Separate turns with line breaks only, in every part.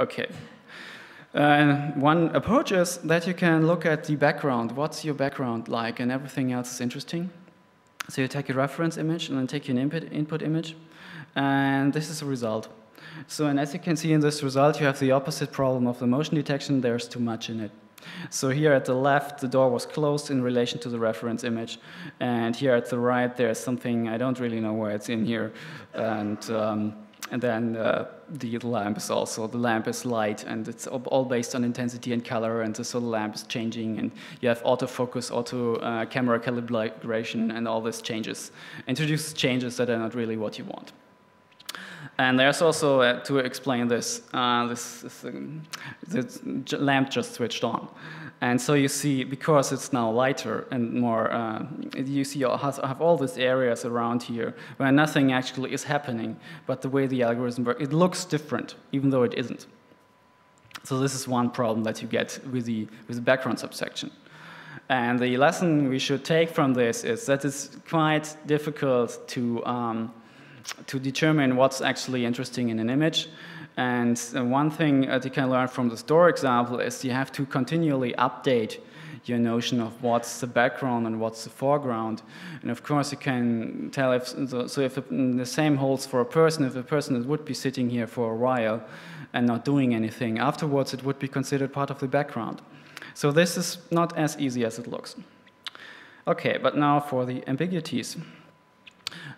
Okay. One approach is that you can look at the background. What's your background like? And everything else is interesting. So you take a reference image and then take an input image. And this is a result. So, and as you can see in this result, you have the opposite problem of the motion detection. There's too much in it. So here at the left, the door was closed in relation to the reference image. And here at the right, there's something, I don't really know why it's in here. And then the lamp is also, the lamp is light, and it's all based on intensity and color, and so the lamp is changing, and you have autofocus, auto camera calibration, and all these changes. Introduce changes that are not really what you want. And there's also, to explain this, the lamp just switched on. And so you see, because it's now lighter and more, you see you have all these areas around here where nothing actually is happening, but the way the algorithm works, it looks different, even though it isn't. So this is one problem that you get with the background subsection. And the lesson we should take from this is that it's quite difficult to determine what's actually interesting in an image. And one thing that you can learn from the store example is you have to continually update your notion of what's the background and what's the foreground. And of course you can tell if, so if the same holds for a person, if a person would be sitting here for a while and not doing anything, afterwards it would be considered part of the background. So this is not as easy as it looks. Okay, but now for the ambiguities.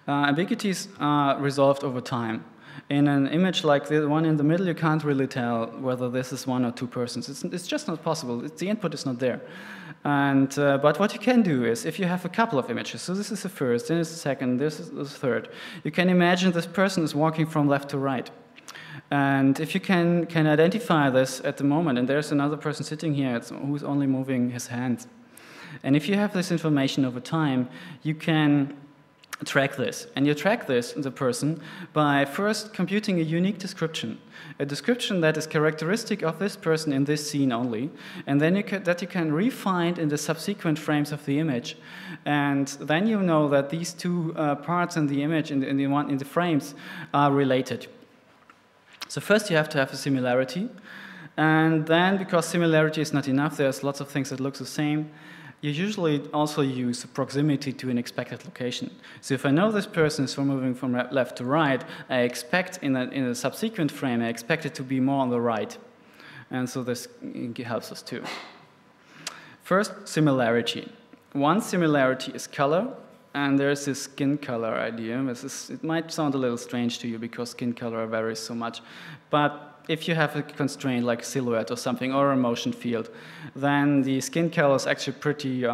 Ambiguities are resolved over time. In an image like the one in the middle, you can't really tell whether this is one or two persons. It's just not possible. The input is not there. And, but what you can do is, if you have a couple of images, so this is the first, then it's the second, this is the third, you can imagine this person is walking from left to right. And if you can identify this at the moment, and there's another person sitting here who's only moving his hands. And if you have this information over time, you can track this. And you track this, the person, by first computing a unique description. A description that is characteristic of this person in this scene only. And then you can refine in the subsequent frames of the image. And then you know that these two parts in the image, in the frames, are related. So first you have to have a similarity. And then, because similarity is not enough, there's lots of things that look the same. You usually also use proximity to an expected location. So if I know this person is moving from left to right, I expect in a subsequent frame, I expect it to be more on the right. And so this helps us too. First, similarity. One similarity is color, and there's this skin color idea. It might sound a little strange to you because skin color varies so much, but if you have a constraint like silhouette or something, or a motion field, then the skin color is actually pretty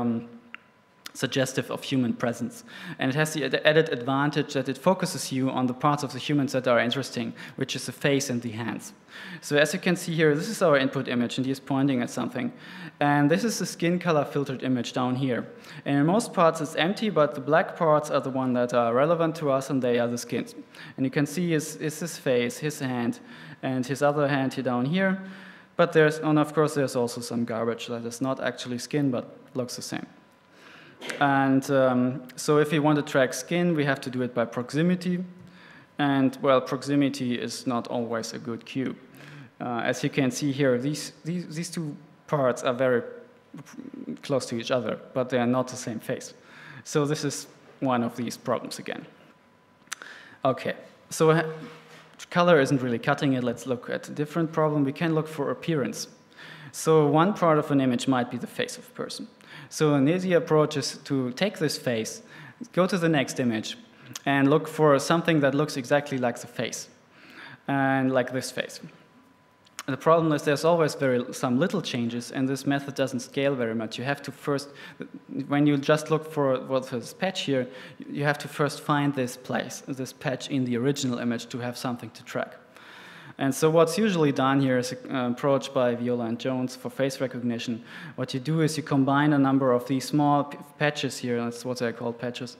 suggestive of human presence. And it has the added advantage that it focuses you on the parts of the humans that are interesting, which is the face and the hands. So as you can see here, this is our input image, and he is pointing at something. And this is the skin color filtered image down here. And in most parts it's empty, but the black parts are the ones that are relevant to us, and they are the skins. And you can see his face, his hand, and his other hand here down here. But and of course there's also some garbage that is not actually skin, but looks the same. And so if we want to track skin, we have to do it by proximity. And well, proximity is not always a good cue. As you can see here, these two parts are very close to each other, but they are not the same face. So this is one of these problems again. Okay, so color isn't really cutting it. Let's look at a different problem. We can look for appearance. So one part of an image might be the face of a person. So an easy approach is to take this face, go to the next image, and look for something that looks exactly like the face, and like this face. The problem is there's always some little changes, and this method doesn't scale very much. You have to first, when you just look for this patch here, you have to first find this patch in the original image to have something to track. And so what's usually done here is an approach by Viola and Jones for face recognition. What you do is you combine a number of these small patches here, that's what they're called patches,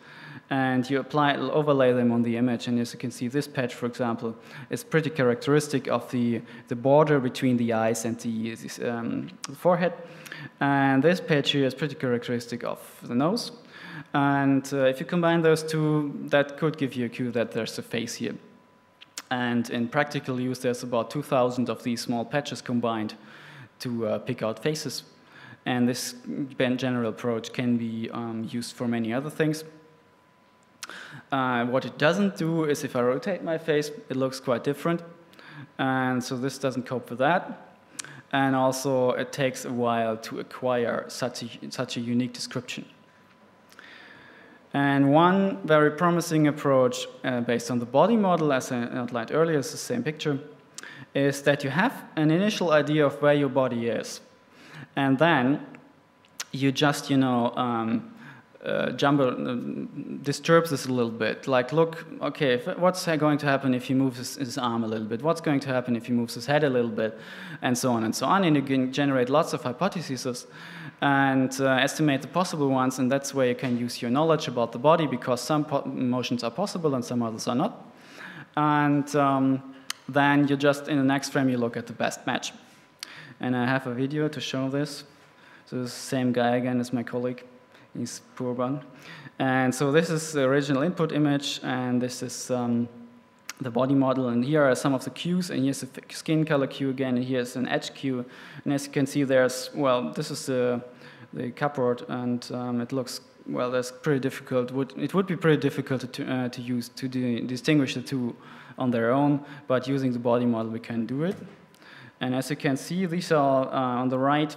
and you overlay them on the image. And as you can see, this patch, for example, is pretty characteristic of the border between the eyes and the forehead. And this patch here is pretty characteristic of the nose. And if you combine those two, that could give you a cue that there's a face here. And in practical use, there's about 2,000 of these small patches combined to pick out faces. And this general approach can be used for many other things. What it doesn't do is if I rotate my face, it looks quite different. And so this doesn't cope with that. And also, it takes a while to acquire such a unique description. And one very promising approach based on the body model, as I outlined earlier, it's the same picture, is that you have an initial idea of where your body is. And then you just, disturbs this a little bit. Like, look, okay, what's going to happen if he moves his arm a little bit? What's going to happen if he moves his head a little bit? And so on and so on. And you can generate lots of hypotheses and estimate the possible ones. And that's where you can use your knowledge about the body, because some motions are possible and some others are not. And then you just, in the next frame, you look at the best match. And I have a video to show this. So this same guy again is my colleague. He's poor one. And so this is the original input image, and this is the body model. And here are some of the cues, and here's the skin color cue again, and here's an edge cue. And as you can see, there's, well, this is the cupboard, and it looks, well, that's pretty difficult. It would be pretty difficult to use to distinguish the two on their own, but using the body model, we can do it. And as you can see, these are on the right.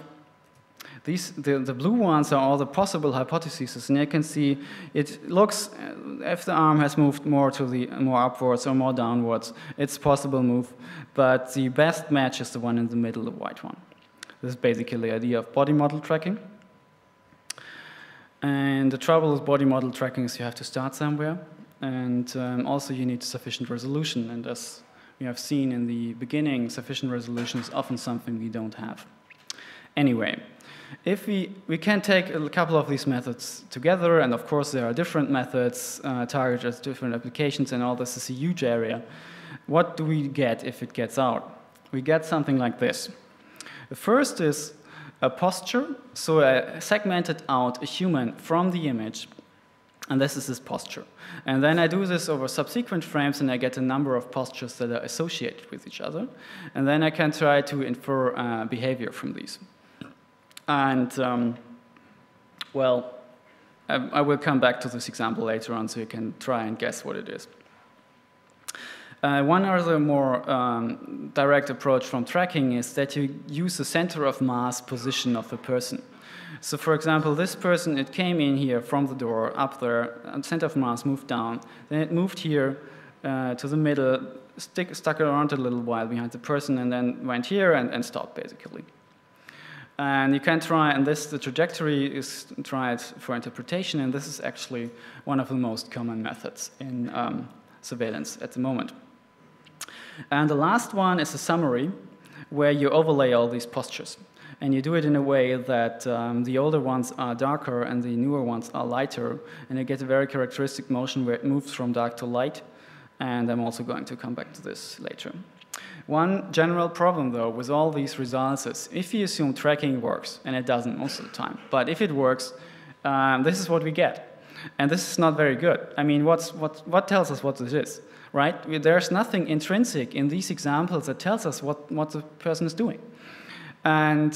The blue ones are all the possible hypotheses, and you can see it looks, if the arm has moved more upwards or more downwards, it's a possible move, but the best match is the one in the middle, the white one. This is basically the idea of body model tracking. And the trouble with body model tracking is you have to start somewhere, and also you need sufficient resolution, and as we have seen in the beginning, sufficient resolution is often something we don't have. Anyway, if we can take a couple of these methods together, and of course there are different methods targeted at different applications, and all this is a huge area. What do we get if it gets out? We get something like this. The first is a posture, so I segmented out a human from the image, and this is his posture. And then I do this over subsequent frames, and I get a number of postures that are associated with each other, and then I can try to infer behavior from these. And, well, I will come back to this example later on so you can try and guess what it is. One other more direct approach from tracking is that you use the center of mass position of the person. So, for example, this person, it came in here from the door, up there, and center of mass moved down, then it moved here to the middle, stuck around a little while behind the person, and then went here and stopped, basically. And you can try, and the trajectory is tried for interpretation, and this is actually one of the most common methods in surveillance at the moment. And the last one is a summary, where you overlay all these postures. And you do it in a way that the older ones are darker and the newer ones are lighter, and you get a very characteristic motion where it moves from dark to light, and I'm also going to come back to this later. One general problem, though, with all these results is if you assume tracking works, and it doesn't most of the time, but if it works, this is what we get. And this is not very good. I mean, what tells us what this is, right? There's nothing intrinsic in these examples that tells us what the person is doing. And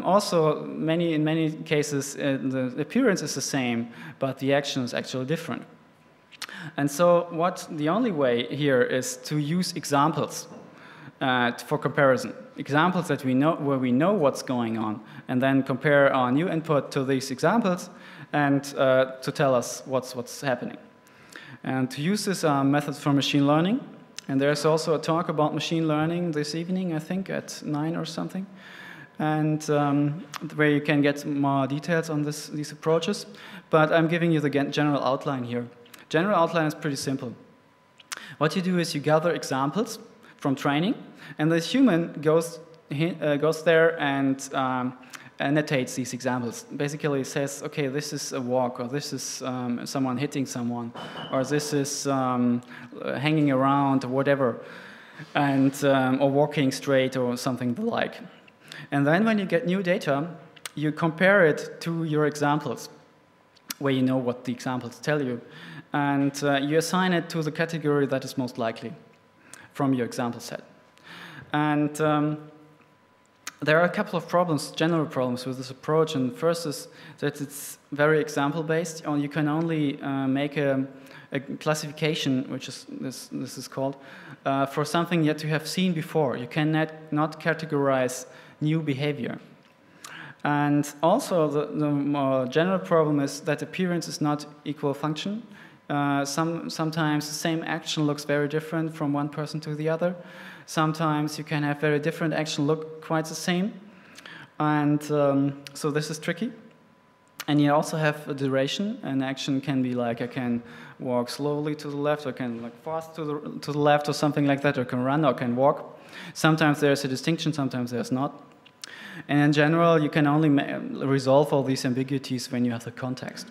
also, in many cases, the appearance is the same, but the action is actually different. And so the only way here is to use examples for comparison. Examples that we know, where we know what's going on, and then compare our new input to these examples and to tell us what's happening. And to use this methods for machine learning, and there's also a talk about machine learning this evening, I think, at 9 or something, and where you can get more details on these approaches. But I'm giving you the general outline here. General outline is pretty simple. What you do is you gather examples from training, and the human goes there and annotates these examples. Basically says, okay, this is a walk, or this is someone hitting someone, or this is hanging around, or whatever, and or walking straight, or something like. And then when you get new data, you compare it to your examples, where you know what the examples tell you, and you assign it to the category that is most likely. from your example set. And there are a couple of problems, general problems with this approach. And first is that it's very example-based. You can only make a classification, which is this is called, for something that you have seen before. You cannot not categorize new behavior. And also, the more general problem is that appearance is not equal function. Sometimes the same action looks very different from one person to the other. Sometimes you can have very different action look quite the same. And so this is tricky. And you also have a duration. An action can be like, I can walk slowly to the left, or can like fast to the left, or something like that, or can run, or can walk. Sometimes there's a distinction, sometimes there's not. And in general, you can only resolve all these ambiguities when you have the context.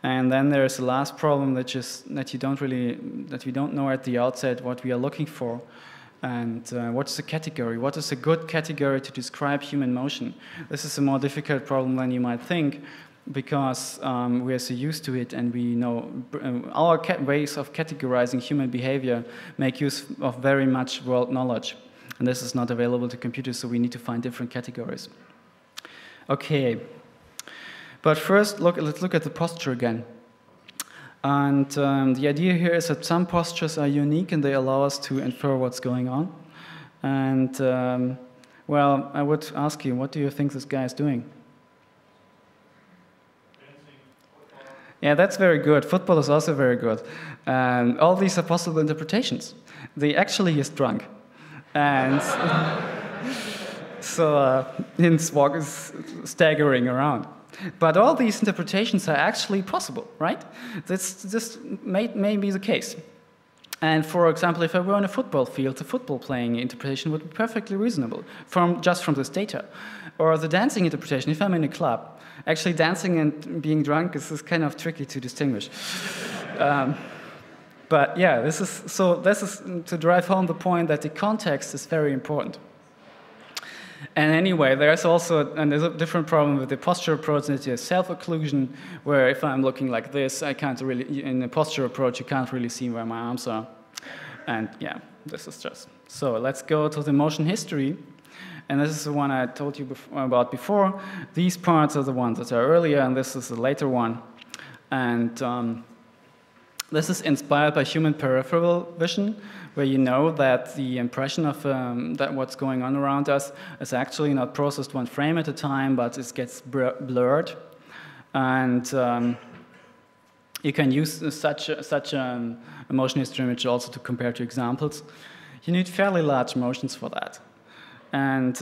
And then there's the last problem, that we don't know at the outset what we are looking for, and what is a category? What is a good category to describe human motion? This is a more difficult problem than you might think, because we are so used to it, and we know our ways of categorizing human behavior make use of very much world knowledge. And this is not available to computers, so we need to find different categories. Okay, but first let's look at the posture again. And the idea here is that some postures are unique and they allow us to infer what's going on. And well, I would ask you, what do you think this guy is doing? Yeah, that's very good. Football is also very good. All these are possible interpretations. Actually, he's drunk. And so his walk is staggering around. But all these interpretations are actually possible, right? This may be the case. And for example, if I were on a football field, the football playing interpretation would be perfectly reasonable just from this data. Or the dancing interpretation, if I'm in a club, actually dancing and being drunk is kind of tricky to distinguish. But yeah, this is to drive home the point that the context is very important. And anyway, there's a different problem with the posture approach, that is self-occlusion, where if I'm looking like this, I can't really, in the posture approach, you can't really see where my arms are. And yeah, this is just. So let's go to the motion history. And this is the one I told you about before. These parts are the ones that are earlier, and this is the later one. And this is inspired by human peripheral vision, where you know that the impression of that what's going on around us is actually not processed one frame at a time, but it gets blurred. And you can use such a motion history image also to compare to examples. You need fairly large motions for that. And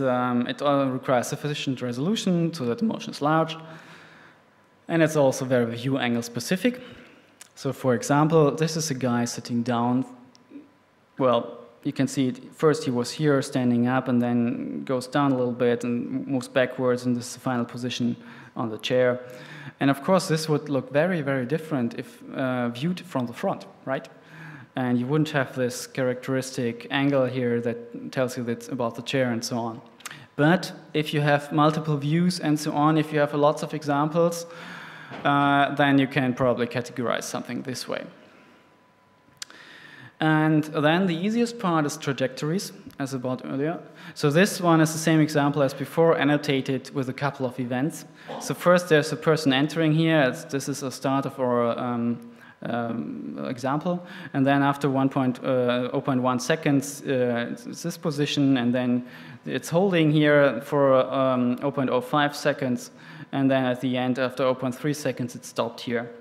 it requires sufficient resolution so that the motion is large. And it's also very view angle specific. So for example, this is a guy sitting down. Well, you can see it. First he was here standing up, and then goes down a little bit and moves backwards, and this is the final position on the chair. And of course this would look very, very different if viewed from the front, right? And you wouldn't have this characteristic angle here that tells you that about the chair and so on. But if you have multiple views and so on, if you have lots of examples, then you can probably categorize something this way. And then the easiest part is trajectories, as about earlier. So this one is the same example as before, annotated with a couple of events. So first there's a person entering here. This is a start of our example. And then after 0.1 seconds, it's this position. And then it's holding here for 0.05 seconds. And then at the end, after 0.3 seconds, it stopped here.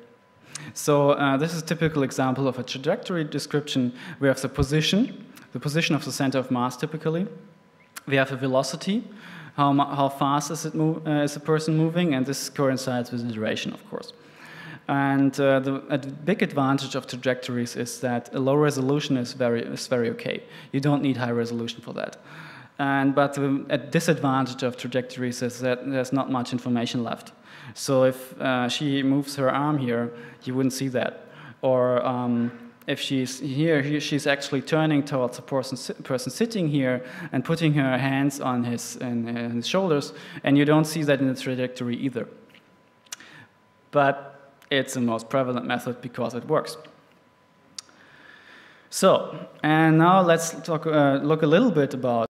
So this is a typical example of a trajectory description. We have the position of the center of mass typically. We have a velocity, how fast is a person moving, and this coincides with the duration, of course. And a big advantage of trajectories is that a low resolution is very okay. You don't need high resolution for that. But a disadvantage of trajectories is that there's not much information left. So if she moves her arm here, you wouldn't see that. Or if she's here, she's actually turning towards the person sitting here and putting her hands on his shoulders, and you don't see that in the trajectory either. But it's the most prevalent method because it works. So, and now let's look a little bit about